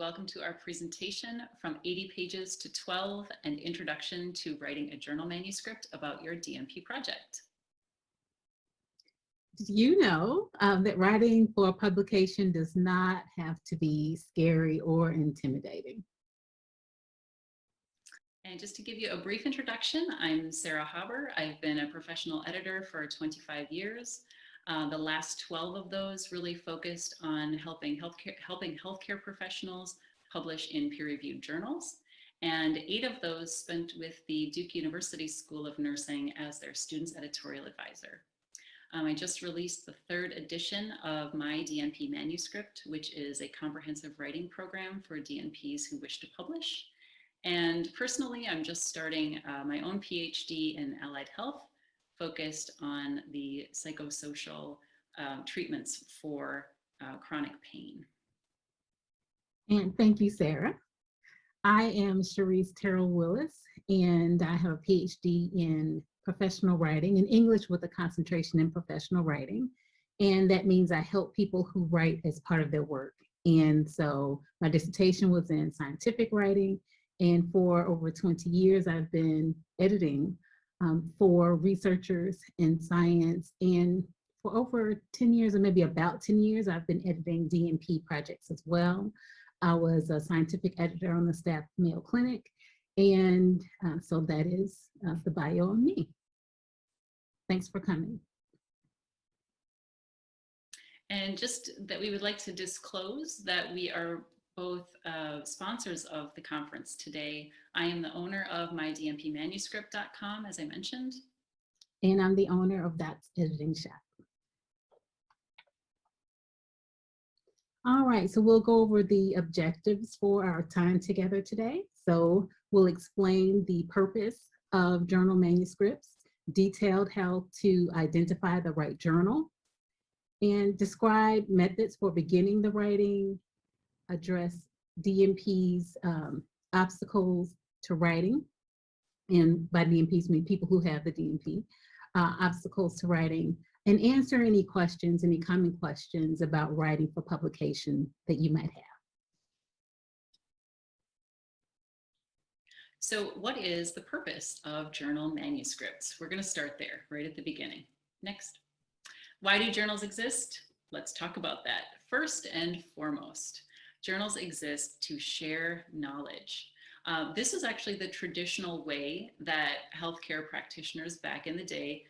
welcome to our presentation from 80 pages to 12, an introduction to writing a journal manuscript about your DNP project. Did you know that writing for a publication does not have to be scary or intimidating? And just to give you a brief introduction, I'm Sara Hauber. I've been a professional editor for 25 years. The last 12 of those really focused on helping healthcare professionals publish in peer-reviewed journals. And 8 of those spent with the Duke University School of Nursing as their students editorial advisor. I just released the 3rd edition of my DNP manuscript, which is a comprehensive writing program for DNPs who wish to publish. And personally, I'm just starting my own PhD in allied health, focused on the psychosocial treatments for chronic pain. And thank you, Sara. I am Sharese Willis, and I have a PhD in professional writing, in English with a concentration in professional writing. And that means I help people who write as part of their work. And so my dissertation was in scientific writing. And for over 20 years, I've been editing for researchers in science. And for over 10 years, or maybe about 10 years, I've been editing DNP projects as well. I was a scientific editor on the staff of Mayo Clinic. And so that is the bio on me. Thanks for coming. And just that we would like to disclose that we are both sponsors of the conference today. I am the owner of mydnpmanuscript.com, as I mentioned. And I'm the owner of That's Editing Shop. All right, so we'll go over the objectives for our time together today. So we'll explain the purpose of journal manuscripts, detailed how to identify the right journal, and describe methods for beginning the writing, address DNP's obstacles to writing, and by DNPs, I mean people who have the DNP, obstacles to writing, and answer any questions, any common questions about writing for publication that you might have. So what is the purpose of journal manuscripts? We're going to start there, right at the beginning. Next. Why do journals exist? Let's talk about that. First and foremost, journals exist to share knowledge. This is actually the traditional way that healthcare practitioners back in the day,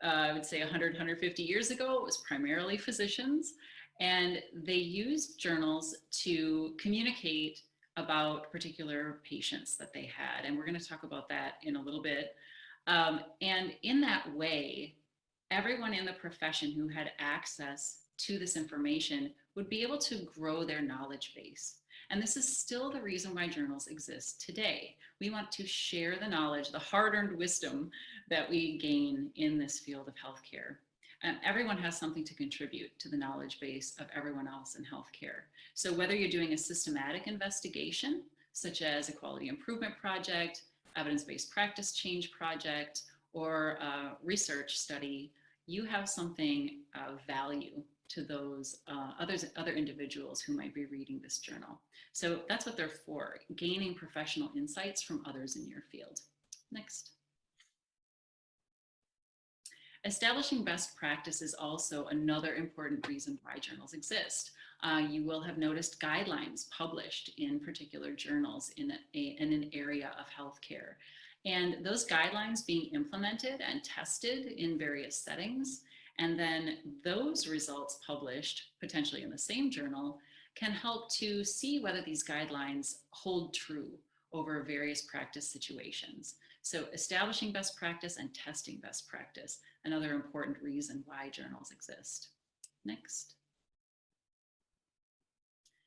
I would say 100, 150 years ago, it was primarily physicians, and they used journals to communicate about particular patients that they had. And we're going to talk about that in a little bit. And in that way, everyone in the profession who had access to this information would be able to grow their knowledge base. And this is still the reason why journals exist today. We want to share the knowledge, the hard-earned wisdom that we gain in this field of healthcare. And everyone has something to contribute to the knowledge base of everyone else in healthcare. So whether you're doing a systematic investigation, such as a quality improvement project, evidence-based practice change project, or a research study, you have something of value to those other individuals who might be reading this journal. So that's what they're for, gaining professional insights from others in your field. Next. Establishing best practice is also another important reason why journals exist. You will have noticed guidelines published in particular journals in an area of healthcare. And those guidelines being implemented and tested in various settings, and then those results published, potentially in the same journal, can help to see whether these guidelines hold true over various practice situations. So establishing best practice and testing best practice, another important reason why journals exist. Next.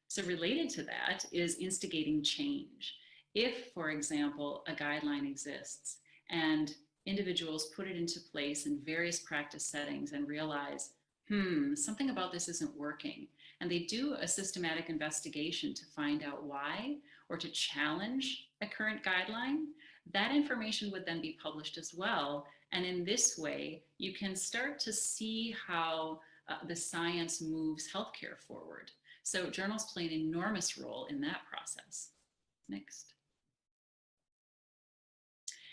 So related to that is instigating change. If, for example, a guideline exists and individuals put it into place in various practice settings and realize, something about this isn't working, and they do a systematic investigation to find out why or to challenge a current guideline, that information would then be published as well. And in this way, you can start to see how the science moves healthcare forward. So journals play an enormous role in that process. Next.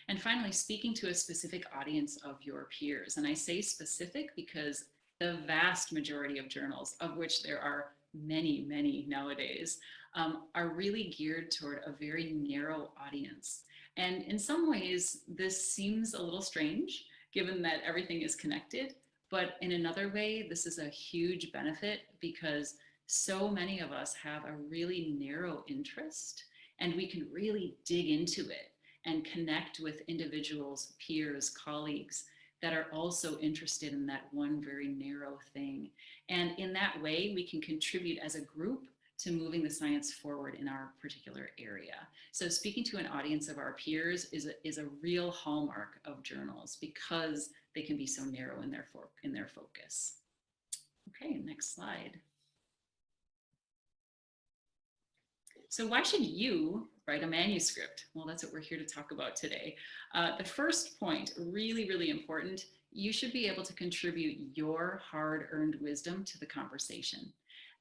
And finally, speaking to a specific audience of your peers. And I say specific because the vast majority of journals, of which there are many, many nowadays, are really geared toward a very narrow audience. And in some ways, this seems a little strange, given that everything is connected. But in another way, this is a huge benefit because so many of us have a really narrow interest and we can really dig into it and connect with individuals, peers, colleagues that are also interested in that one very narrow thing. And in that way, we can contribute as a group to moving the science forward in our particular area. So speaking to an audience of our peers is a real hallmark of journals because they can be so narrow in their focus. Okay, next slide. So why should you write a manuscript? Well, that's what we're here to talk about today. The first point, really, really important, you should be able to contribute your hard-earned wisdom to the conversation.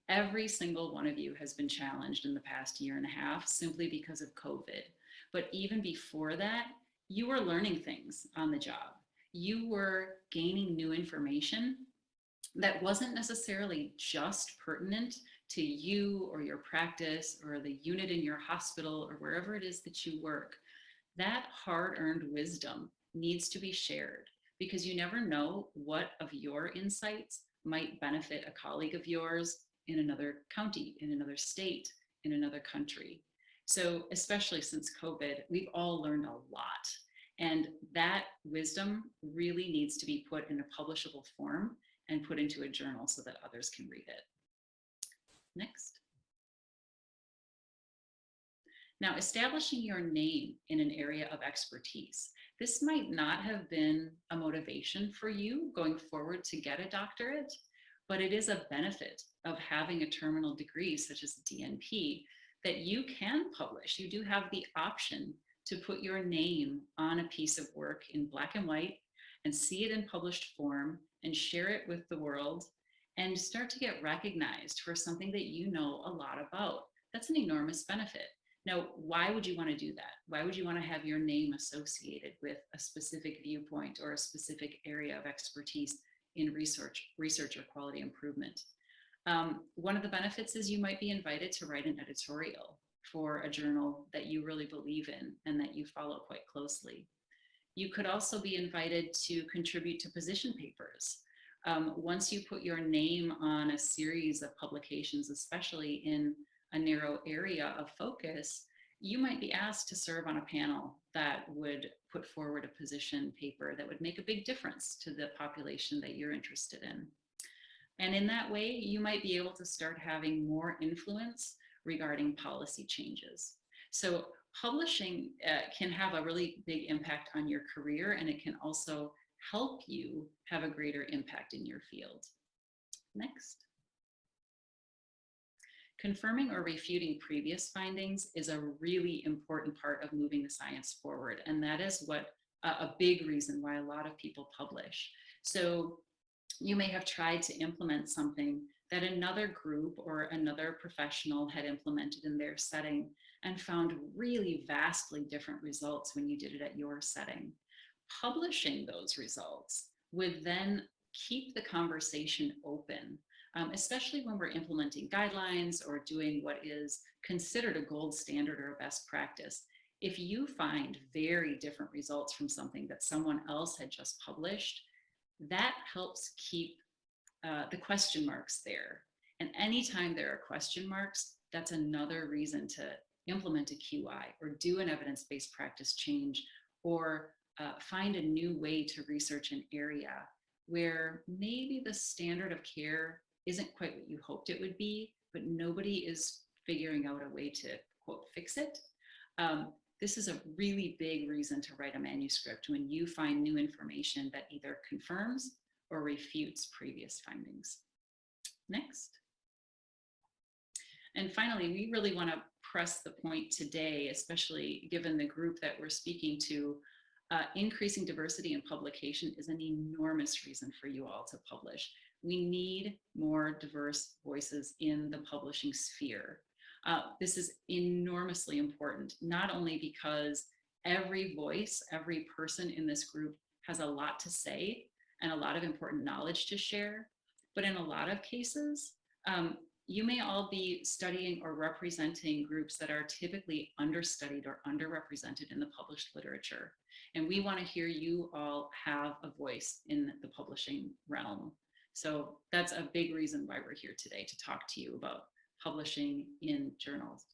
Every single one of you has been challenged in the past year and a half simply because of COVID. But even before that, you were learning things on the job. You were gaining new information that wasn't necessarily just pertinent to you or your practice or the unit in your hospital or wherever it is that you work. That hard-earned wisdom needs to be shared because you never know what of your insights might benefit a colleague of yours in another county, in another state, in another country. So especially since COVID, we've all learned a lot. And that wisdom really needs to be put in a publishable form and put into a journal so that others can read it. Next. Now, establishing your name in an area of expertise. This might not have been a motivation for you going forward to get a doctorate, but it is a benefit of having a terminal degree such as DNP that you can publish. You do have the option to put your name on a piece of work in black and white and see it in published form and share it with the world and start to get recognized for something that you know a lot about. That's an enormous benefit. Now, why would you want to do that? Why would you want to have your name associated with a specific viewpoint or a specific area of expertise in research or quality improvement? One of the benefits is you might be invited to write an editorial for a journal that you really believe in and that you follow quite closely. You could also be invited to contribute to position papers. Once you put your name on a series of publications, especially in a narrow area of focus, you might be asked to serve on a panel that would put forward a position paper that would make a big difference to the population that you're interested in. And in that way, you might be able to start having more influence regarding policy changes. So publishing can have a really big impact on your career, and it can also help you have a greater impact in your field. Next. Confirming or refuting previous findings is a really important part of moving the science forward. And that is what a big reason why a lot of people publish. So you may have tried to implement something that another group or another professional had implemented in their setting and found really vastly different results when you did it at your setting. Publishing those results would then keep the conversation open, especially when we're implementing guidelines or doing what is considered a gold standard or a best practice. If you find very different results from something that someone else had just published, that helps keep the question marks there. And anytime there are question marks, that's another reason to implement a QI or do an evidence-based practice change or find a new way to research an area where maybe the standard of care isn't quite what you hoped it would be, but nobody is figuring out a way to, quote, fix it. This is a really big reason to write a manuscript when you find new information that either confirms or refutes previous findings. Next. And finally, we really want to press the point today, especially given the group that we're speaking to, increasing diversity in publication is an enormous reason for you all to publish. We need more diverse voices in the publishing sphere. This is enormously important, not only because every voice, every person in this group has a lot to say and a lot of important knowledge to share, but in a lot of cases, you may all be studying or representing groups that are typically understudied or underrepresented in the published literature. And we want to hear you all have a voice in the publishing realm. So that's a big reason why we're here today, to talk to you about publishing in journals.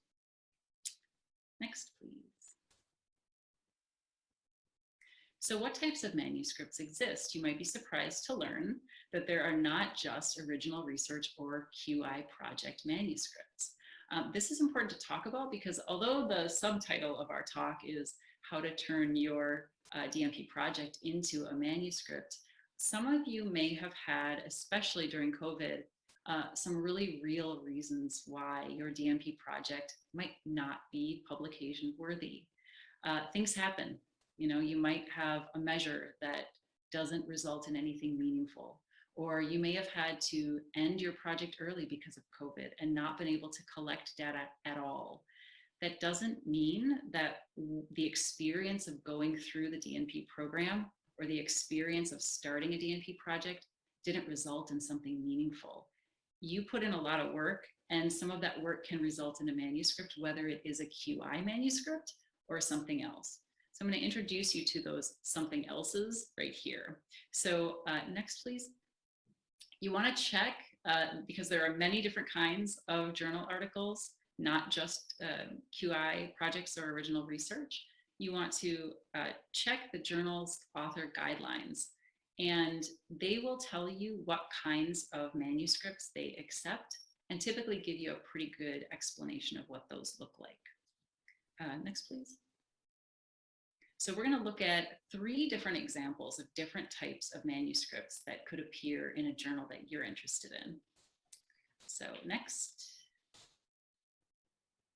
Next, please. So what types of manuscripts exist? You might be surprised to learn that there are not just original research or QI project manuscripts. This is important to talk about because although the subtitle of our talk is how to turn your DNP project into a manuscript, some of you may have had, especially during COVID, some really real reasons why your DNP project might not be publication worthy. Things happen. You know, you might have a measure that doesn't result in anything meaningful, or you may have had to end your project early because of COVID and not been able to collect data at all. That doesn't mean that the experience of going through the DNP program or the experience of starting a DNP project didn't result in something meaningful. You put in a lot of work, and some of that work can result in a manuscript, whether it is a QI manuscript or something else. So I'm going to introduce you to those something else's right here. So next, please. You want to check, because there are many different kinds of journal articles, not just QI projects or original research. You want to check the journal's author guidelines, and they will tell you what kinds of manuscripts they accept and typically give you a pretty good explanation of what those look like. Next, please. So we're going to look at 3 different examples of different types of manuscripts that could appear in a journal that you're interested in. So next.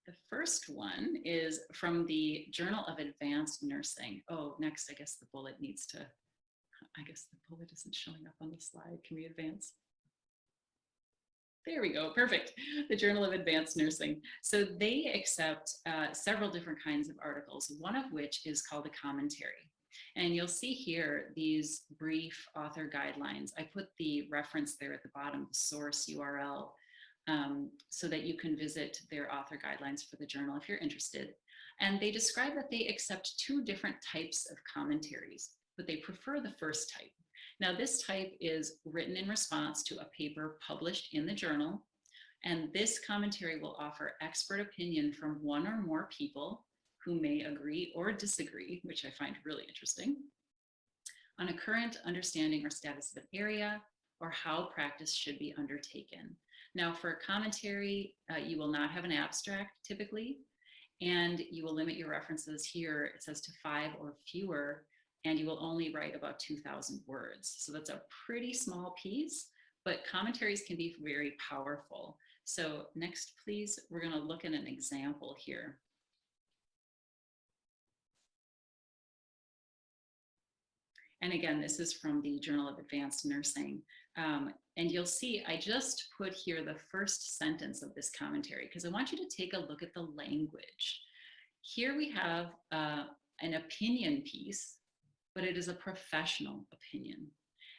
The first one is from the Journal of Advanced Nursing. Oh, next, I guess the bullet needs to, I guess the bullet isn't showing up on the slide. Can we advance? There we go, perfect. The Journal of Advanced Nursing. So they accept several different kinds of articles, one of which is called a commentary. And you'll see here these brief author guidelines. I put the reference there at the bottom, the source URL, so that you can visit their author guidelines for the journal if you're interested. And they describe that they accept 2 different types of commentaries, but they prefer the first type. Now, this type is written in response to a paper published in the journal, and this commentary will offer expert opinion from 1 or more people who may agree or disagree, which I find really interesting, on a current understanding or status of an area or how practice should be undertaken. Now, for a commentary, you will not have an abstract typically, and you will limit your references here, it says to 5 or fewer, and you will only write about 2,000 words. So that's a pretty small piece, but commentaries can be very powerful. So next, please, we're going to look at an example here. And again, this is from the Journal of Advanced Nursing. And you'll see, I just put here the first sentence of this commentary because I want you to take a look at the language. Here we have an opinion piece, but it is a professional opinion.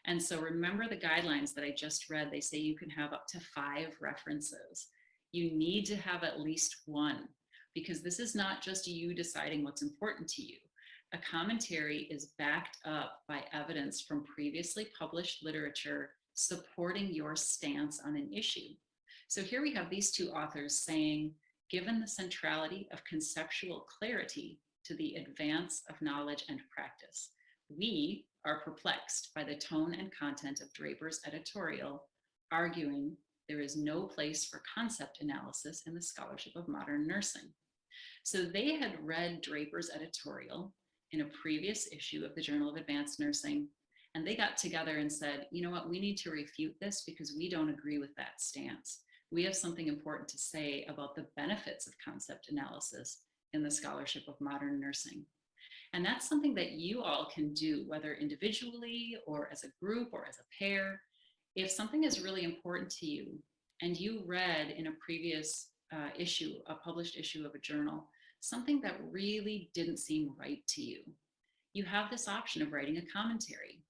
And so remember the guidelines that I just read, they say you can have up to 5 references. You need to have at least 1 because this is not just you deciding what's important to you. A commentary is backed up by evidence from previously published literature supporting your stance on an issue. So here we have these 2 authors saying, given the centrality of conceptual clarity to the advance of knowledge and practice, we are perplexed by the tone and content of Draper's editorial, arguing there is no place for concept analysis in the scholarship of modern nursing. So they had read Draper's editorial in a previous issue of the Journal of Advanced Nursing, and they got together and said, you know what, we need to refute this because we don't agree with that stance. We have something important to say about the benefits of concept analysis in the scholarship of modern nursing. And that's something that you all can do, whether individually or as a group or as a pair. If something is really important to you and you read in a previous issue, a published issue of a journal, something that really didn't seem right to you, you have this option of writing a commentary.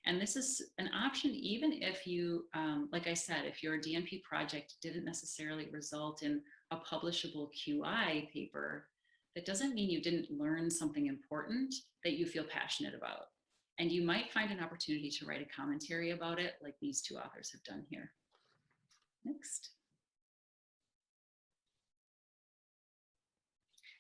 And this is an option even if you, like I said, if your DNP project didn't necessarily result in a publishable QI paper, that doesn't mean you didn't learn something important that you feel passionate about. And you might find an opportunity to write a commentary about it, like these two authors have done here. Next.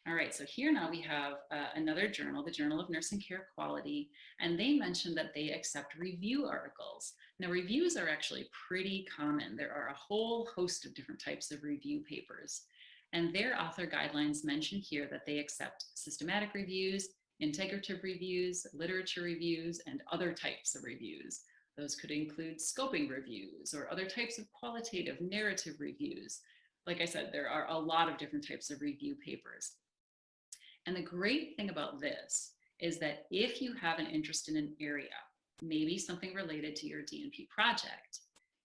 All right, so here now we have another journal, the Journal of Nursing Care Quality, and they mentioned that they accept review articles. Now, reviews are actually pretty common. There are a whole host of different types of review papers, and their author guidelines mention here that they accept systematic reviews, integrative reviews, literature reviews, and other types of reviews. Those could include scoping reviews or other types of qualitative narrative reviews. Like I said, there are a lot of different types of review papers. And the great thing about this is that if you have an interest in an area, maybe something related to your DNP project,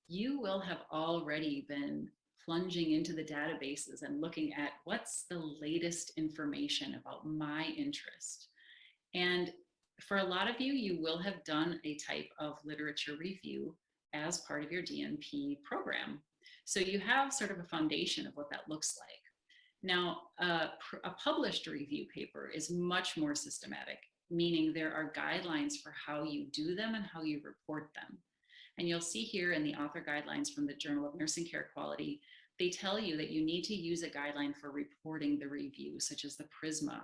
you will have already been plunging into the databases and looking at what's the latest information about my interest. And for a lot of you, you will have done a type of literature review as part of your DNP program. So you have sort of a foundation of what that looks like. Now, a published review paper is much more systematic, meaning there are guidelines for how you do them and how you report them. And you'll see here in the author guidelines from the Journal of Nursing Care Quality, they tell you that you need to use a guideline for reporting the review, such as the PRISMA.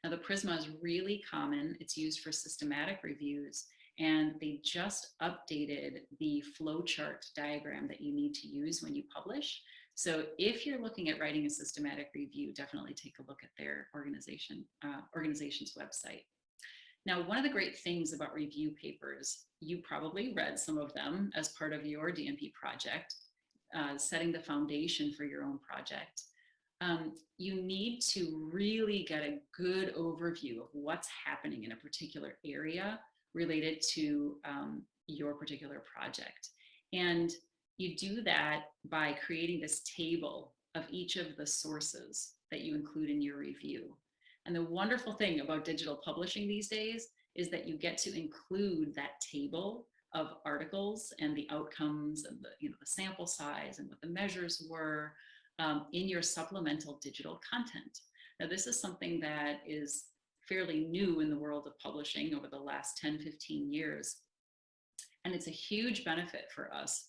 Now, the PRISMA is really common. It's used for systematic reviews, and they just updated the flowchart diagram that you need to use when you publish. So if you're looking at writing a systematic review, definitely take a look at their organization's website. Now, one of the great things about review papers, you probably read some of them as part of your DNP project, setting the foundation for your own project. You need to really get a good overview of what's happening in a particular area related to your particular project. And you do that by creating this table of each of the sources that you include in your review. And the wonderful thing about digital publishing these days is that you get to include that table of articles and the outcomes and the sample size and what the measures were in your supplemental digital content. Now, this is something that is fairly new in the world of publishing over the last 10, 15 years. And it's a huge benefit for us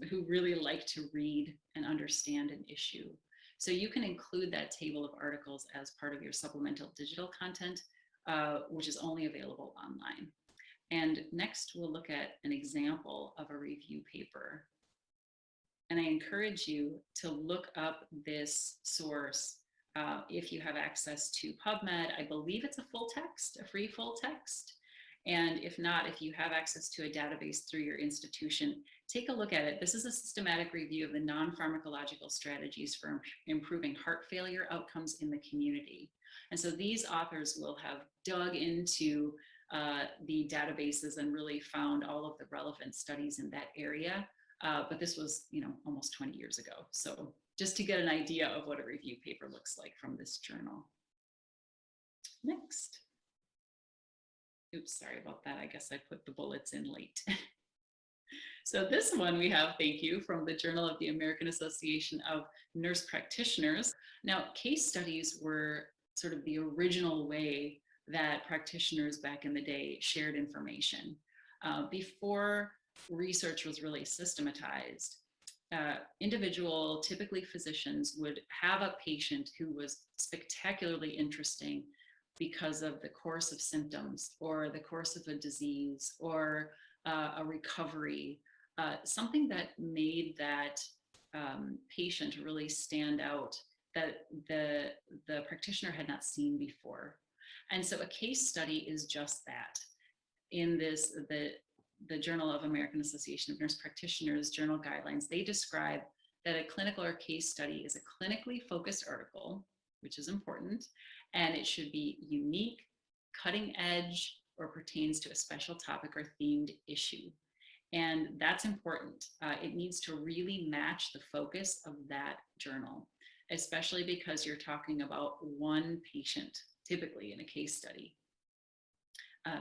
who really like to read and understand an issue. So you can include that table of articles as part of your supplemental digital content, which is only available online. And next, we'll look at an example of a review paper. And I encourage you to look up this source if you have access to PubMed. I believe it's a full text, a free full text. And if not, if you have access to a database through your institution, take a look at it. This is a systematic review of the non-pharmacological strategies for improving heart failure outcomes in the community. And so these authors will have dug into the databases and really found all of the relevant studies in that area. But this was, almost 20 years ago. So just to get an idea of what a review paper looks like from this journal. Next. Oops, sorry about that. I guess I put the bullets in late. So this one we have, thank you, from the Journal of the American Association of Nurse Practitioners. Now, case studies were sort of the original way that practitioners back in the day shared information. Before research was really systematized, individual, typically physicians, would have a patient who was spectacularly interesting because of the course of symptoms or the course of a disease or a recovery, something that made that patient really stand out that the practitioner had not seen before. And so a case study is just that. In this, the Journal of American Association of Nurse Practitioners journal guidelines, they describe that a clinical or case study is a clinically focused article, which is important, and it should be unique, cutting edge, or pertains to a special topic or themed issue. And that's important. It needs to really match the focus of that journal, especially because you're talking about one patient, typically in a case study.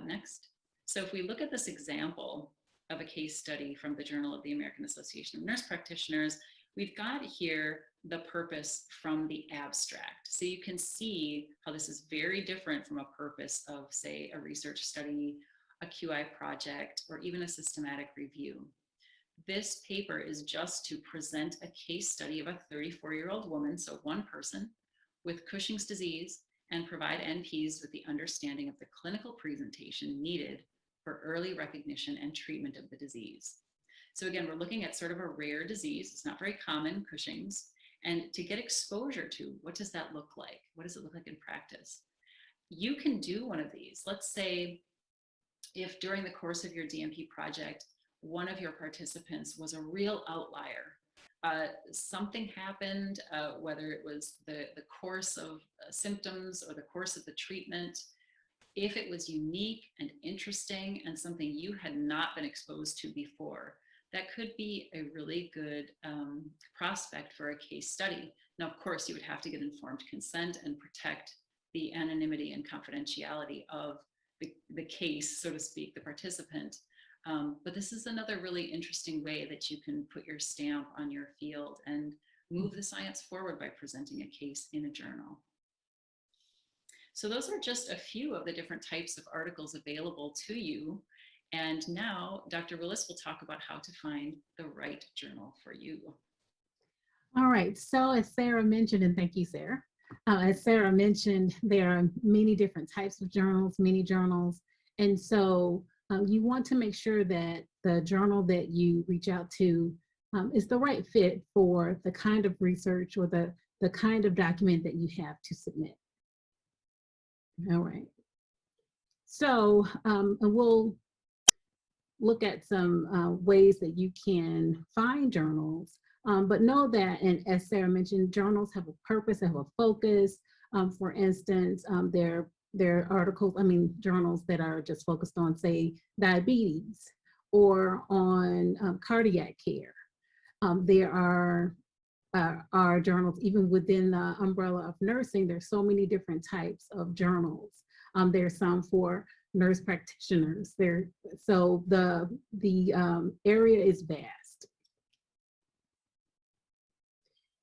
Next. So if we look at this example of a case study from the Journal of the American Association of Nurse Practitioners, we've got here the purpose from the abstract. So you can see how this is very different from a purpose of, say, a research study, a QI project, or even a systematic review. This paper is just to present a case study of a 34-year-old woman, so one person, with Cushing's disease, and provide NPs with the understanding of the clinical presentation needed for early recognition and treatment of the disease. So again, we're looking at sort of a rare disease. It's not very common, Cushing's, and to get exposure to what does that look like? What does it look like in practice? You can do one of these. Let's say if during the course of your DNP project, one of your participants was a real outlier. Something happened, whether it was the course of symptoms or the course of the treatment. If it was unique and interesting and something you had not been exposed to before, that could be a really good prospect for a case study. Now, of course, you would have to get informed consent and protect the anonymity and confidentiality of the case, so to speak, the participant. But this is another really interesting way that you can put your stamp on your field and move the science forward by presenting a case in a journal. So those are just a few of the different types of articles available to you. And now Dr. Willis will talk about how to find the right journal for you. All right, so as Sara mentioned, and thank you, Sara. As Sara mentioned, there are many different types of journals, many journals. And so you want to make sure that the journal that you reach out to is the right fit for the kind of research or the kind of document that you have to submit. All right. So we'll look at some ways that you can find journals, but know that, and as Sara mentioned, journals have a purpose, have a focus. For instance, there are articles, journals that are just focused on, say, diabetes or on cardiac care. There are journals, even within the umbrella of nursing, there's so many different types of journals. There's some for nurse practitioners. So the area is vast.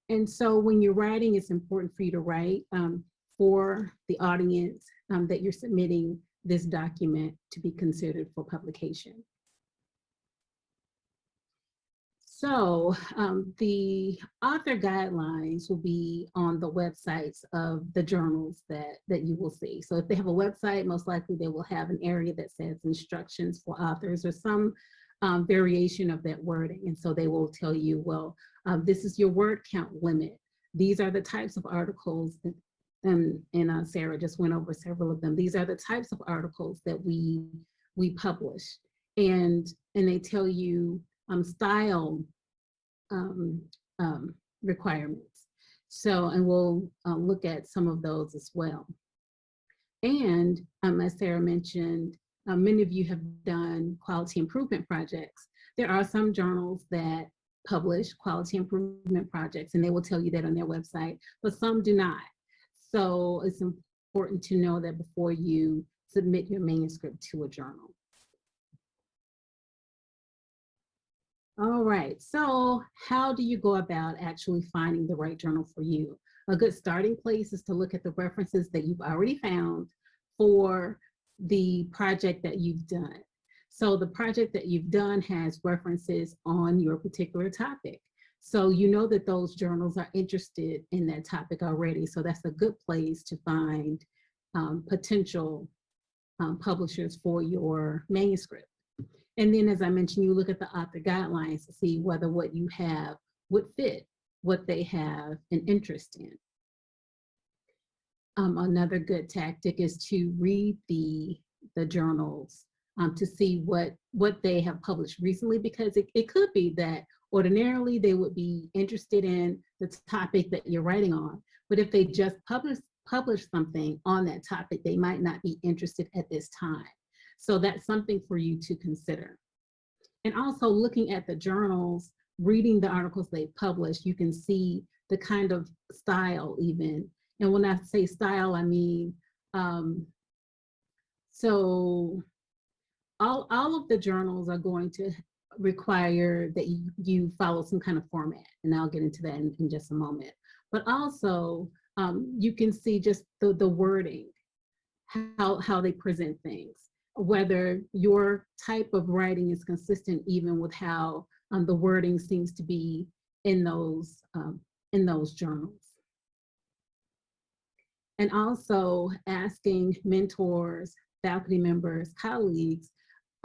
And so when you're writing, it's important for you to write for the audience that you're submitting this document to be considered for publication. So the author guidelines will be on the websites of the journals that you will see. So if they have a website, most likely they will have an area that says instructions for authors or some variation of that wording. And so they will tell you, well, this is your word count limit. These are the types of articles, and Sara just went over several of them. These are the types of articles that we publish. And they tell you style requirements. So, and we'll look at some of those as well. And as Sara mentioned, many of you have done quality improvement projects. There are some journals that publish quality improvement projects, and they will tell you that on their website, but some do not. So it's important to know that before you submit your manuscript to a journal. All right, so how do you go about actually finding the right journal for you? A good starting place is to look at the references that you've already found for the project that you've done. So the project that you've done has references on your particular topic. So you know that those journals are interested in that topic already. So that's a good place to find potential publishers for your manuscript. And then, as I mentioned, you look at the author guidelines to see whether what you have would fit what they have an interest in. Another good tactic is to read the journals to see what they have published recently, because it could be that ordinarily they would be interested in the topic that you're writing on. But if they just publish something on that topic, they might not be interested at this time. So that's something for you to consider. And also looking at the journals, reading the articles they publish, you can see the kind of style even. And when I say style, I mean, um, so all of the journals are going to require that you follow some kind of format. And I'll get into that in just a moment. But also, you can see just the wording, how they present things, whether your type of writing is consistent even with how the wording seems to be in those journals. And also asking mentors, faculty members, colleagues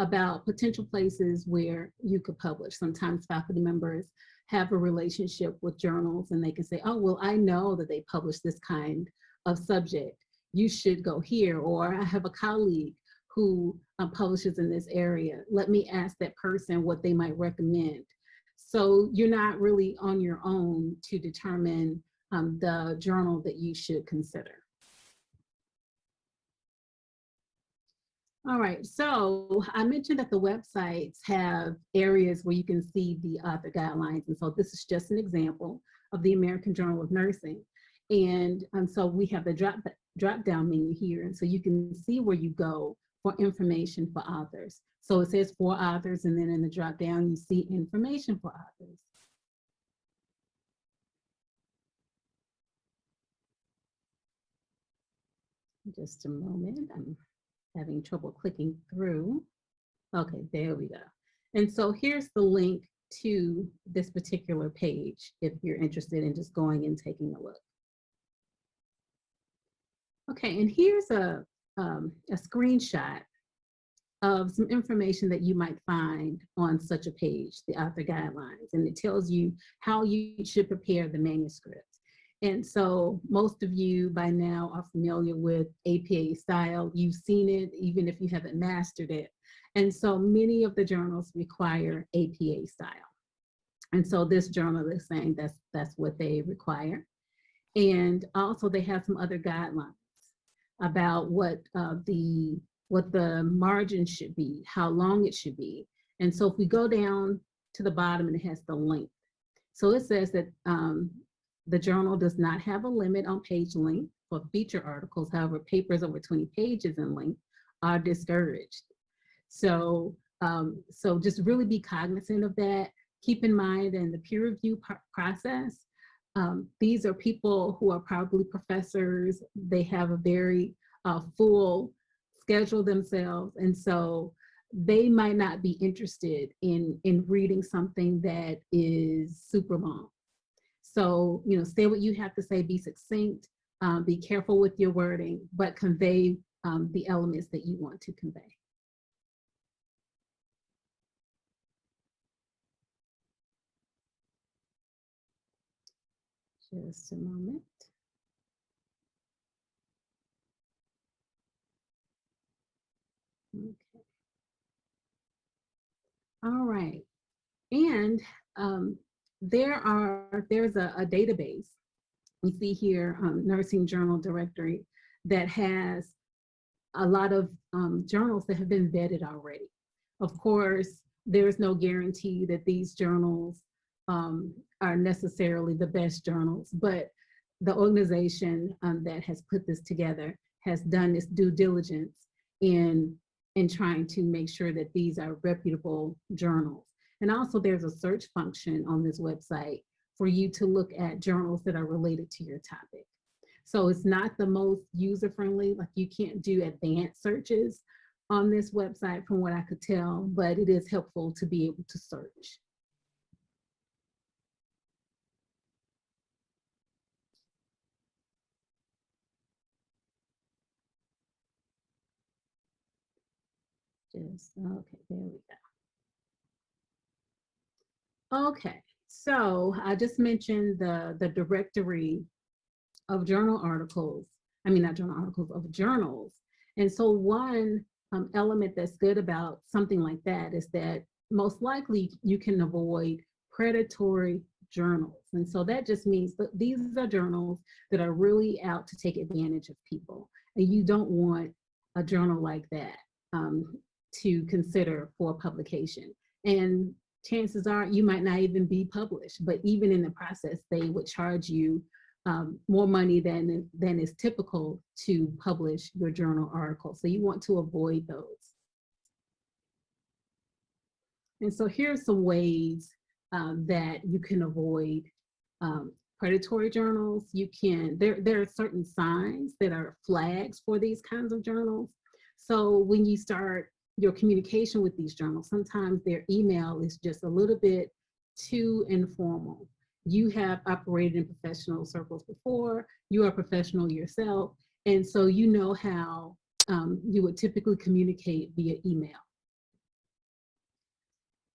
about potential places where you could publish. Sometimes faculty members have a relationship with journals and they can say, oh, well, I know that they publish this kind of subject. You should go here. Or I have a colleague who publishes in this area. Let me ask that person what they might recommend. So you're not really on your own to determine the journal that you should consider. All right, so I mentioned that the websites have areas where you can see the author guidelines. And so this is just an example of the American Journal of Nursing. And so we have the drop down menu here. And so you can see where you go for information for authors. So it says for authors, and then in the drop down, you see information for authors. Just a moment, I'm having trouble clicking through. Okay, there we go. And so here's the link to this particular page if you're interested in just going and taking a look. Okay, and here's a screenshot of some information that you might find on such a page, the author guidelines, and it tells you how you should prepare the manuscript. And so most of you by now are familiar with APA style. You've seen it, even if you haven't mastered it. And so many of the journals require APA style. And so this journal is saying that's what they require. And also they have some other guidelines about what the margin should be, how long it should be. And so if we go down to the bottom and it has the length. So it says that the journal does not have a limit on page length for feature articles. However, papers over 20 pages in length are discouraged. So, so just really be cognizant of that. Keep in mind in the peer review process, these are people who are probably professors. They have a very full schedule themselves. And so they might not be interested in reading something that is super long. So, you know, say what you have to say, be succinct, be careful with your wording, but convey the elements that you want to convey. Just a moment. Okay. All right. And there's a database. We see here Nursing Journal Directory that has a lot of journals that have been vetted already. Of course, there's no guarantee that these journals are necessarily the best journals, but the organization that has put this together has done its due diligence in trying to make sure that these are reputable journals. And also there's a search function on this website for you to look at journals that are related to your topic. So it's not the most user-friendly, like you can't do advanced searches on this website from what I could tell, but it is helpful to be able to search. Just, okay, there we go. Okay, so I just mentioned the directory of journal articles. I mean, not journal articles, of journals. And so one element that's good about something like that is that most likely you can avoid predatory journals. And so that just means that these are journals that are really out to take advantage of people. And you don't want a journal like that to consider for publication. And chances are you might not even be published, but even in the process, they would charge you more money than is typical to publish your journal article. So you want to avoid those. And so here are some ways that you can avoid predatory journals. There are certain signs that are flags for these kinds of journals. So when you start your communication with these journals, sometimes their email is just a little bit too informal. You have operated in professional circles before, you are professional yourself, and so you know how you would typically communicate via email.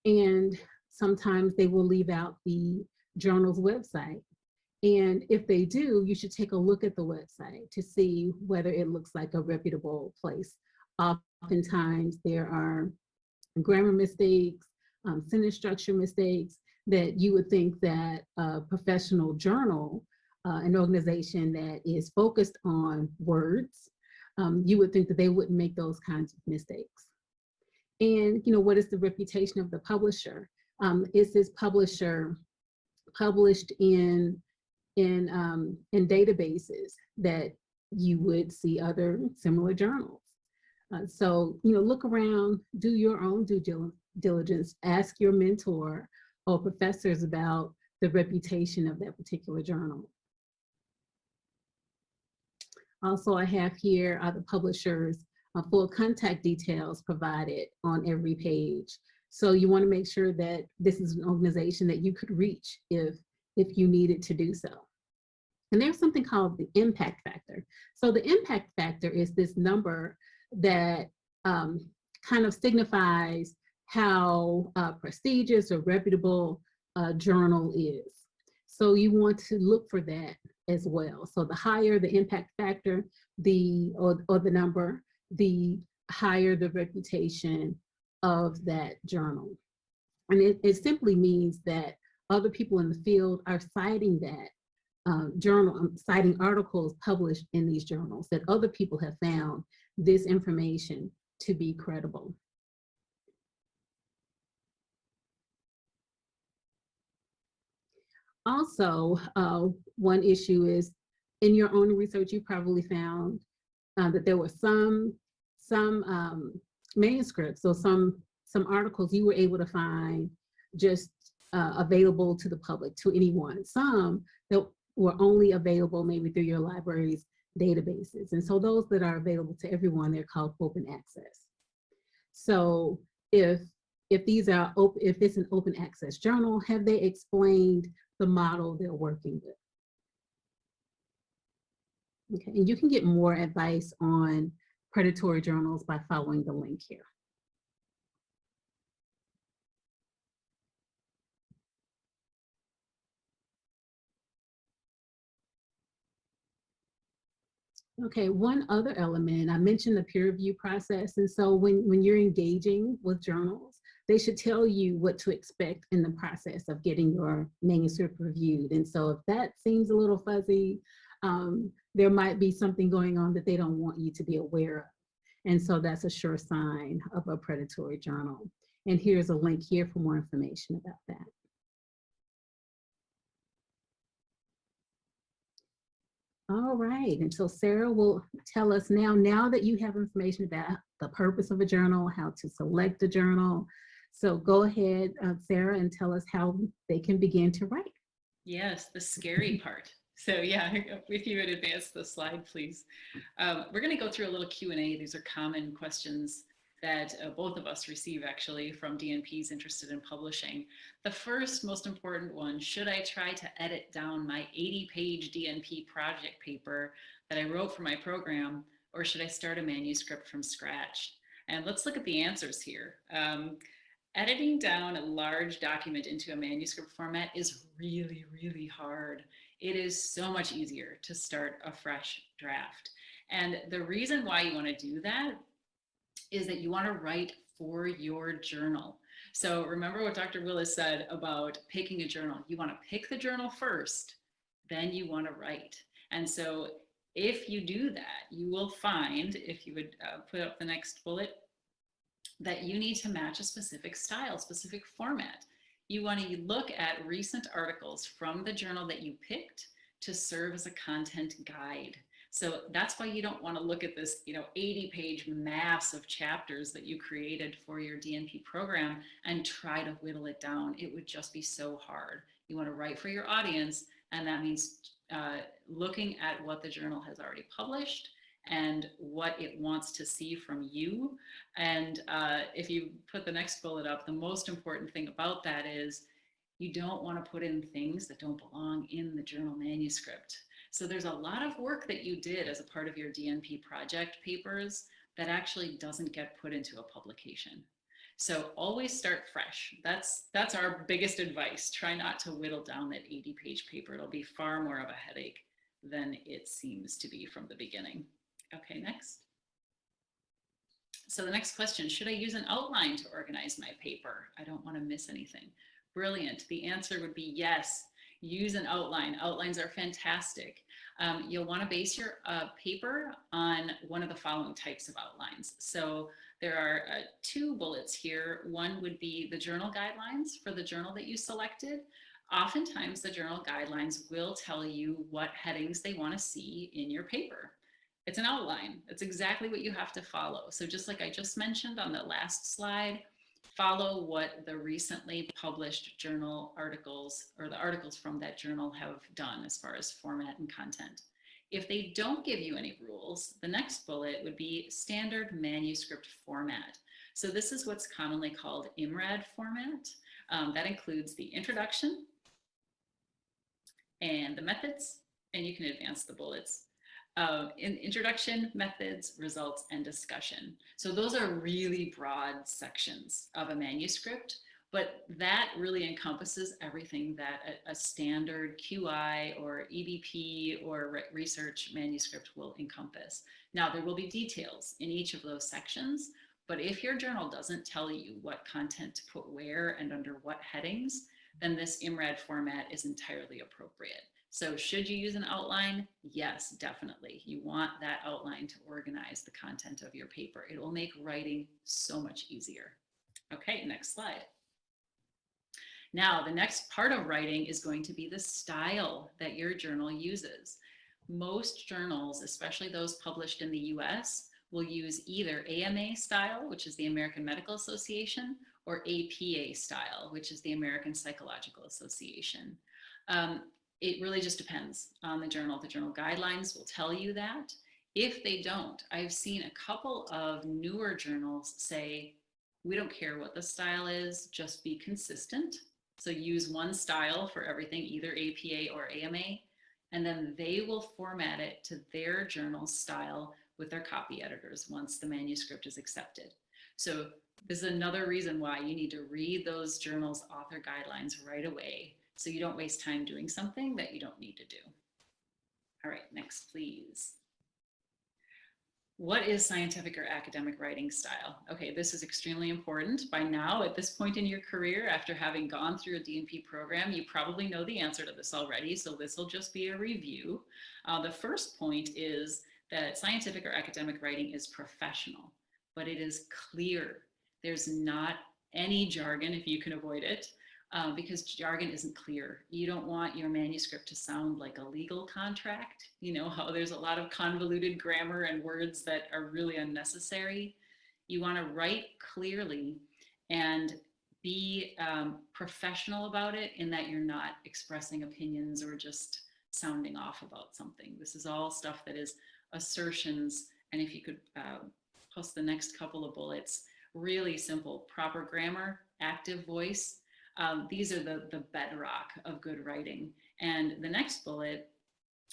And sometimes they will leave out the journal's website. And if they do, you should take a look at the website to see whether it looks like a reputable place. Oftentimes there are grammar mistakes, sentence structure mistakes that you would think that a professional journal, an organization that is focused on words, you would think that they wouldn't make those kinds of mistakes. And what is the reputation of the publisher? Is this publisher published in databases that you would see other similar journals? So look around, do your own due diligence, ask your mentor or professors about the reputation of that particular journal. Also, I have here the publishers' full contact details provided on every page. So you want to make sure that this is an organization that you could reach if you needed to do so. And there's something called the impact factor. So the impact factor is this number that kind of signifies how prestigious or reputable a journal is. So you want to look for that as well. So the higher the impact factor, or the number, the higher the reputation of that journal. And it simply means that other people in the field are citing that journal, citing articles published in these journals, that other people have found this information to be credible. Also, one issue is, in your own research, you probably found that there were some manuscripts or some articles you were able to find just available to the public, to anyone. Some that were only available maybe through your library's databases. And so those that are available to everyone, they're called open access. So if these are open, if it's an open access journal, have they explained the model they're working with? Okay, and you can get more advice on predatory journals by following the link here. Okay, one other element, I mentioned the peer review process. And so when you're engaging with journals, they should tell you what to expect in the process of getting your manuscript reviewed. And so if that seems a little fuzzy, there might be something going on that they don't want you to be aware of. And so that's a sure sign of a predatory journal. And here's a link here for more information about that. All right, and so Sara will tell us now that you have information about the purpose of a journal, how to select a journal. So go ahead, Sara, and tell us how they can begin to write. Yes, the scary part. So yeah, if you would advance the slide, please. We're going to go through a little Q&A. These are common questions that both of us receive actually from DNPs interested in publishing. The first most important one, should I try to edit down my 80-page DNP project paper that I wrote for my program, or should I start a manuscript from scratch? And let's look at the answers here. Editing down a large document into a manuscript format is really, really hard. It is so much easier to start a fresh draft. And the reason why you want to do that is that you want to write for your journal. So remember what Dr. Willis said about picking a journal. You want to pick the journal first, then you want to write. And so if you do that, you will find, if you would put up the next bullet, that you need to match a specific style, specific format. You want to look at recent articles from the journal that you picked to serve as a content guide. So that's why you don't want to look at this, 80-page mass of chapters that you created for your DNP program and try to whittle it down. It would just be so hard. You want to write for your audience, and that means looking at what the journal has already published and what it wants to see from you. And if you put the next bullet up, the most important thing about that is you don't want to put in things that don't belong in the journal manuscript. So there's a lot of work that you did as a part of your DNP project papers that actually doesn't get put into a publication. So always start fresh. That's our biggest advice. Try not to whittle down that 80-page paper. It'll be far more of a headache than it seems to be from the beginning. Okay, next. So the next question, should I use an outline to organize my paper? I don't want to miss anything. Brilliant. The answer would be yes. Use an outline. Outlines are fantastic. You'll want to base your paper on one of the following types of outlines. So there are 2 bullets here. One would be the journal guidelines for the journal that you selected. Oftentimes the journal guidelines will tell you what headings they want to see in your paper. It's an outline. It's exactly what you have to follow. So just like I just mentioned on the last slide, follow what the recently published journal articles or the articles from that journal have done as far as format and content. If they don't give you any rules, the next bullet would be standard manuscript format. So this is what's commonly called IMRAD format. That includes the introduction and the methods, and you can advance the bullets. In introduction, methods, results, and discussion. So those are really broad sections of a manuscript, but that really encompasses everything that a standard QI or EBP or research manuscript will encompass. Now, there will be details in each of those sections, but if your journal doesn't tell you what content to put where and under what headings, then this IMRAD format is entirely appropriate. So should you use an outline? Yes, definitely. You want that outline to organize the content of your paper. It will make writing so much easier. Okay, next slide. Now, the next part of writing is going to be the style that your journal uses. Most journals, especially those published in the US, will use either AMA style, which is the American Medical Association, or APA style, which is the American Psychological Association. It really just depends on the journal. The journal guidelines will tell you that. If they don't, I've seen a couple of newer journals say, we don't care what the style is, just be consistent. So use one style for everything, either APA or AMA, and then they will format it to their journal style with their copy editors once the manuscript is accepted. So this is another reason why you need to read those journals' author guidelines right away, so you don't waste time doing something that you don't need to do. All right, next, please. What is scientific or academic writing style? Okay, this is extremely important. By now, at this point in your career, after having gone through a DNP program, you probably know the answer to this already, so this will just be a review. The first point is that scientific or academic writing is professional, but it is clear. There's not any jargon if you can avoid it. Because jargon isn't clear. You don't want your manuscript to sound like a legal contract. You know how there's a lot of convoluted grammar and words that are really unnecessary. You want to write clearly and be professional about it, in that you're not expressing opinions or just sounding off about something. This is all stuff that is assertions. And if you could post the next couple of bullets, really simple, proper grammar, active voice. These are the bedrock of good writing. And the next bullet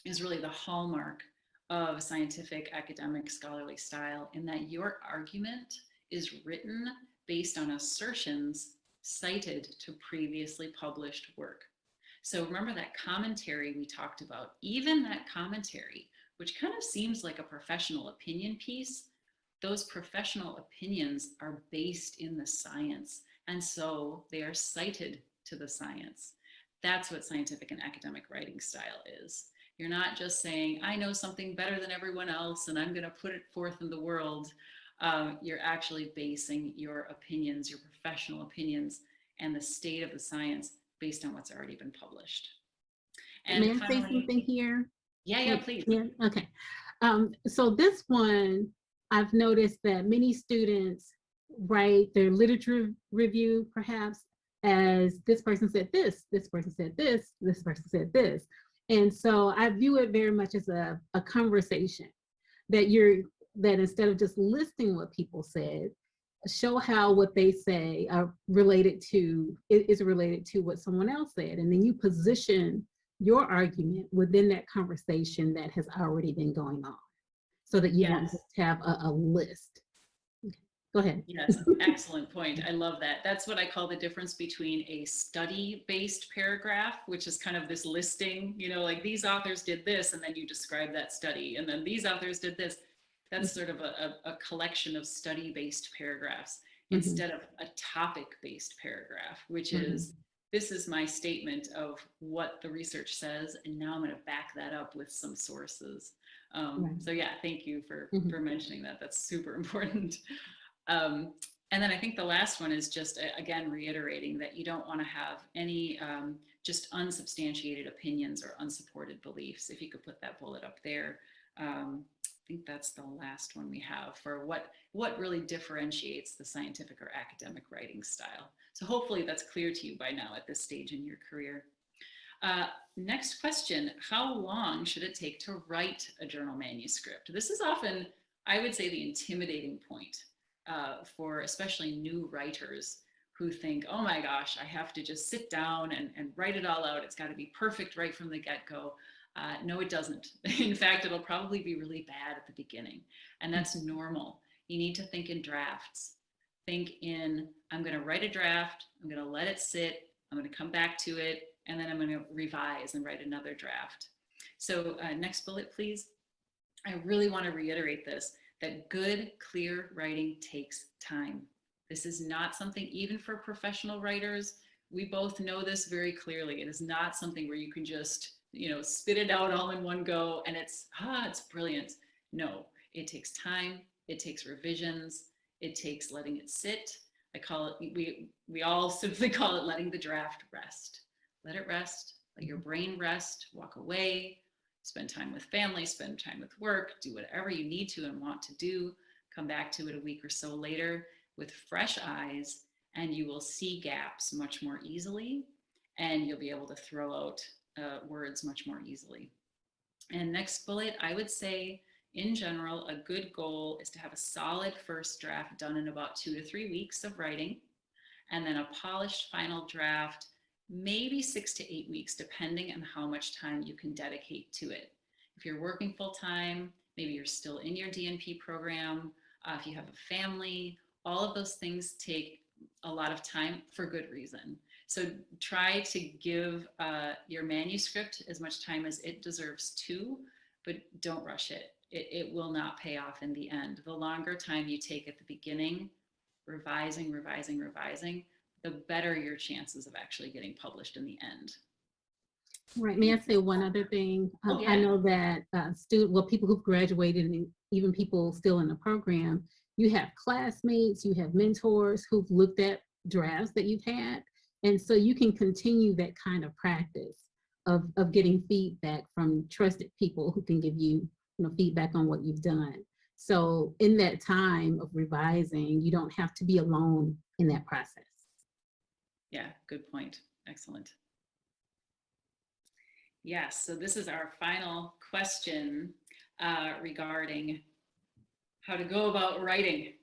is really the hallmark of scientific, academic, scholarly style, in that your argument is written based on assertions cited to previously published work. So remember that commentary we talked about, even that commentary, which kind of seems like a professional opinion piece, those professional opinions are based in the science. And so they are cited to the science. That's what scientific and academic writing style is. You're not just saying, I know something better than everyone else and I'm going to put it forth in the world. You're actually basing your opinions, your professional opinions, and the state of the science based on what's already been published. May And I say finally, something here? yeah, please. Yeah, okay. So this one, I've noticed that many students write their literature review perhaps as this person said this person said this person said this. And so I view it very much as a conversation that that instead of just listing what people said, show how what they say are related to is related to what someone else said, and then you position your argument within that conversation that has already been going on, so that you won't Yes. just have a list. Okay. Go ahead. Yes, excellent point. I love that. That's what I call the difference between a study-based paragraph, which is kind of this listing, like these authors did this, and then you describe that study, and then these authors did this. That's sort of a collection of study-based paragraphs instead of a topic-based paragraph, which is, this is my statement of what the research says, and now I'm going to back that up with some sources. So yeah, thank you for mentioning that. That's super important. And then I think the last one is just, again, reiterating that you don't want to have any just unsubstantiated opinions or unsupported beliefs. If you could put that bullet up there. I think that's the last one we have for what really differentiates the scientific or academic writing style. So hopefully that's clear to you by now at this stage in your career. Next question, how long should it take to write a journal manuscript? This is often, I would say, the intimidating point for especially new writers who think, oh my gosh, I have to just sit down and write it all out. It's got to be perfect right from the get-go. No, it doesn't. In fact, it'll probably be really bad at the beginning, and that's normal. You need to think in drafts. Think in, I'm going to write a draft, I'm going to let it sit, I'm going to come back to it, and then I'm going to revise and write another draft. So next bullet, please. I really want to reiterate this, that good, clear writing takes time. This is not something, even for professional writers, we both know this very clearly. It is not something where you can just, spit it out all in one go and it's brilliant. No, it takes time. It takes revisions. It takes letting it sit. I call it, we all simply call it letting the draft rest. Let it rest, let your brain rest, walk away, spend time with family, spend time with work, do whatever you need to and want to do. Come back to it a week or so later with fresh eyes, and you will see gaps much more easily, and you'll be able to throw out words much more easily. And next bullet, I would say, in general, a good goal is to have a solid first draft done in about 2 to 3 weeks of writing, and then a polished final draft, maybe 6 to 8 weeks, depending on how much time you can dedicate to it. If you're working full time, maybe you're still in your DNP program, if you have a family, all of those things take a lot of time for good reason. So try to give your manuscript as much time as it deserves too, but don't rush it. It will not pay off in the end. The longer time you take at the beginning, revising, the better your chances of actually getting published in the end. Right. May I say one other thing? Oh, yeah. I know that people who've graduated and even people still in the program, you have classmates, you have mentors who've looked at drafts that you've had. And so you can continue that kind of practice of getting feedback from trusted people who can give you, feedback on what you've done. So in that time of revising, you don't have to be alone in that process. Yeah, good point. Excellent. Yes, so this is our final question regarding how to go about writing.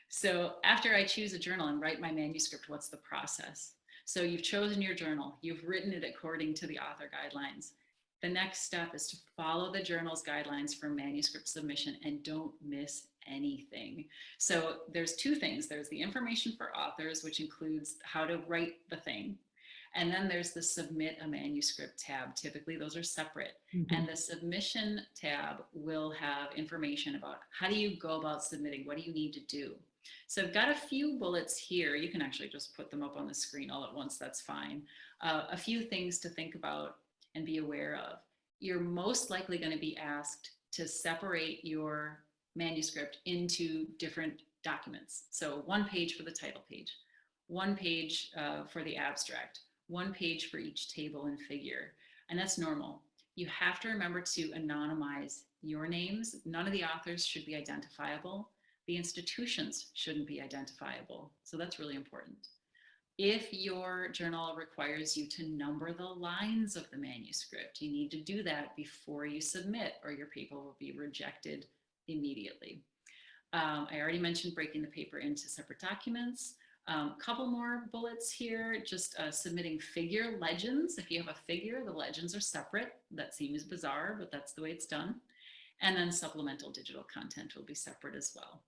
So after I choose a journal and write my manuscript, what's the process? So you've chosen your journal, you've written it according to the author guidelines. The next step is to follow the journal's guidelines for manuscript submission and don't miss anything. So there's 2 things. There's the information for authors, which includes how to write the thing. And then there's the submit a manuscript tab. Typically those are separate. And the submission tab will have information about how do you go about submitting? What do you need to do? So I've got a few bullets here. You can actually just put them up on the screen all at once. That's fine. A few things to think about and be aware of. You're most likely going to be asked to separate your manuscript into different documents. So 1 page for the title page, 1 page for the abstract, 1 page for each table and figure. And that's normal. You have to remember to anonymize your names. None of the authors should be identifiable. The institutions shouldn't be identifiable. So that's really important. If your journal requires you to number the lines of the manuscript, you need to do that before you submit, or your paper will be rejected immediately. I already mentioned breaking the paper into separate documents. Couple more bullets here, just submitting figure legends. If you have a figure, the legends are separate. That seems bizarre, but that's the way it's done. And then supplemental digital content will be separate as well.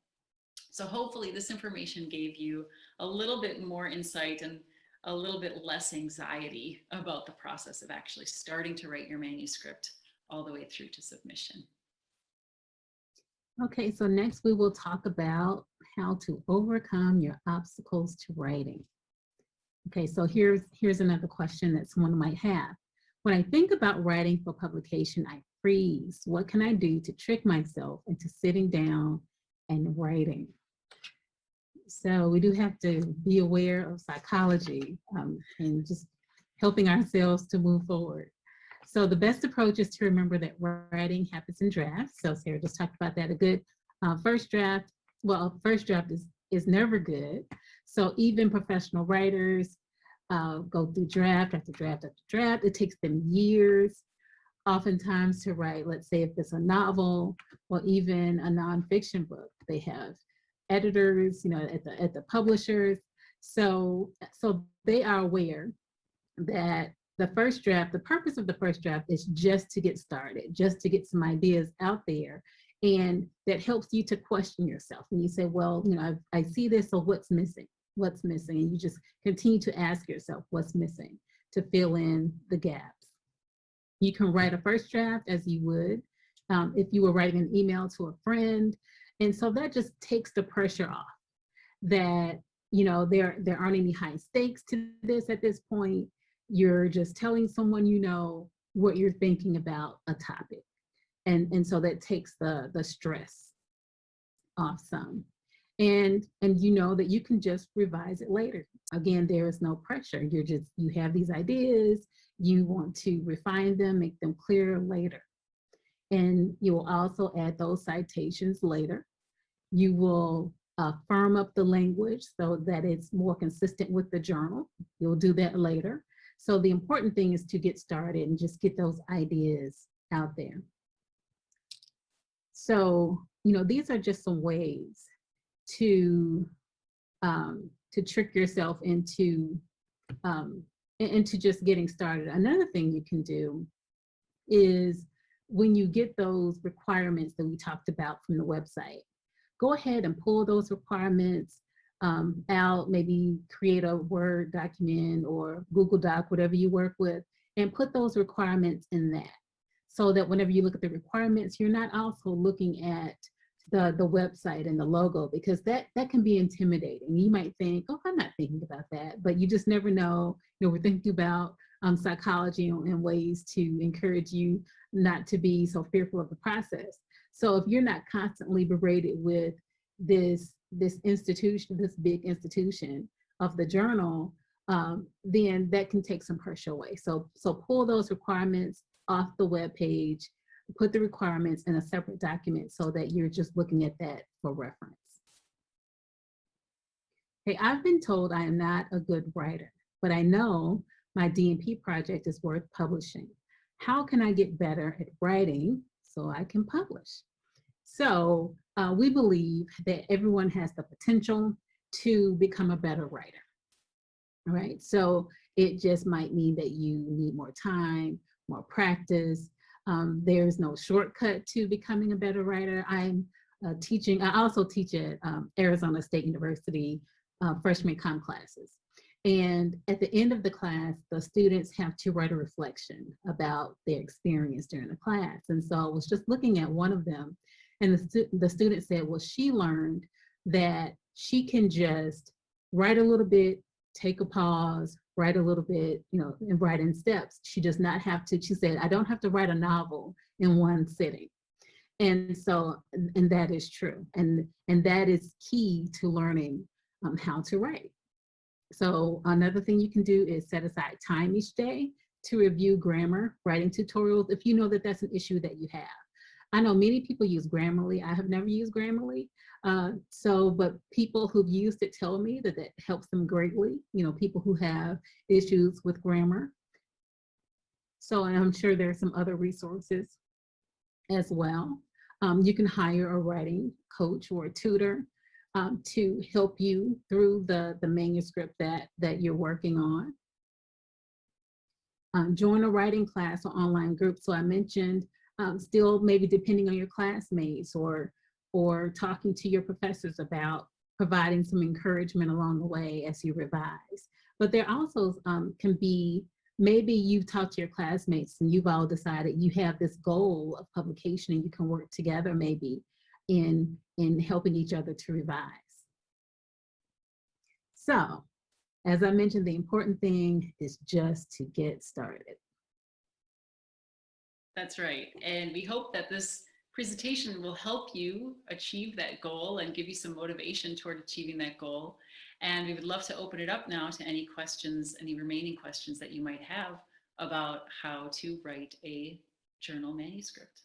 So hopefully this information gave you a little bit more insight and a little bit less anxiety about the process of actually starting to write your manuscript all the way through to submission. Okay, so next we will talk about how to overcome your obstacles to writing. Okay, so here's another question that someone might have. When I think about writing for publication, I freeze. What can I do to trick myself into sitting down and writing? So we do have to be aware of psychology and just helping ourselves to move forward. So the best approach is to remember that writing happens in drafts. So Sara just talked about that. A good first draft, well, first draft is never good. So even professional writers go through draft after draft after draft. It takes them years, oftentimes, to write. Let's say if it's a novel or even a nonfiction book, they have editors, at the publishers. So they are aware that the first draft, the purpose of the first draft is just to get started, just to get some ideas out there. And that helps you to question yourself. And you say, well, I see this, so what's missing? What's missing? And you just continue to ask yourself what's missing to fill in the gaps. You can write a first draft as you would if you were writing an email to a friend. And so that just takes the pressure off that, there aren't any high stakes to this at this point. You're just telling someone what you're thinking about a topic. And so that takes the stress off some. And you know that you can just revise it later. Again, there is no pressure. You have these ideas, you want to refine them, make them clearer later. And you will also add those citations later. You will firm up the language so that it's more consistent with the journal. You'll do that later. So the important thing is to get started and just get those ideas out there. So, these are just some ways to trick yourself into just getting started. Another thing you can do is when you get those requirements that we talked about from the website, go ahead and pull those requirements out, maybe create a Word document or Google Doc, whatever you work with, and put those requirements in that. So that whenever you look at the requirements, you're not also looking at the website and the logo, because that can be intimidating. You might think, oh, I'm not thinking about that, but you just never know. We're thinking about psychology and ways to encourage you not to be so fearful of the process. So if you're not constantly berated with this institution, this big institution of the journal, then that can take some pressure away. So pull those requirements off the web page, put the requirements in a separate document so that you're just looking at that for reference. Hey, I've been told I am not a good writer, but I know my DNP project is worth publishing. How can I get better at writing so I can publish? So we believe that everyone has the potential to become a better writer, right? So it just might mean that you need more time, more practice. There's no shortcut to becoming a better writer. I also teach at Arizona State University freshman comm classes. And at the end of the class, the students have to write a reflection about their experience during the class. And so I was just looking at one of them, and the student said, well, she learned that she can just write a little bit, take a pause, write a little bit, and write in steps. She does not have to, she said, I don't have to write a novel in one sitting. And so, and that is true. And that is key to learning how to write. So another thing you can do is set aside time each day to review grammar, writing tutorials, if you know that that's an issue that you have. I know many people use Grammarly. I have never used Grammarly. But people who've used it tell me that it helps them greatly, you know, people who have issues with grammar. So I'm sure there's some other resources as well. You can hire a writing coach or a tutor to help you through the manuscript that you're working on. Join a writing class or online group. So I mentioned still maybe depending on your classmates or talking to your professors about providing some encouragement along the way as you revise. But there also can be, maybe you've talked to your classmates and you've all decided you have this goal of publication and you can work together maybe in helping each other to revise. So, as I mentioned, the important thing is just to get started. That's right. And we hope that this presentation will help you achieve that goal and give you some motivation toward achieving that goal. And we would love to open it up now to any questions, any remaining questions that you might have about how to write a journal manuscript.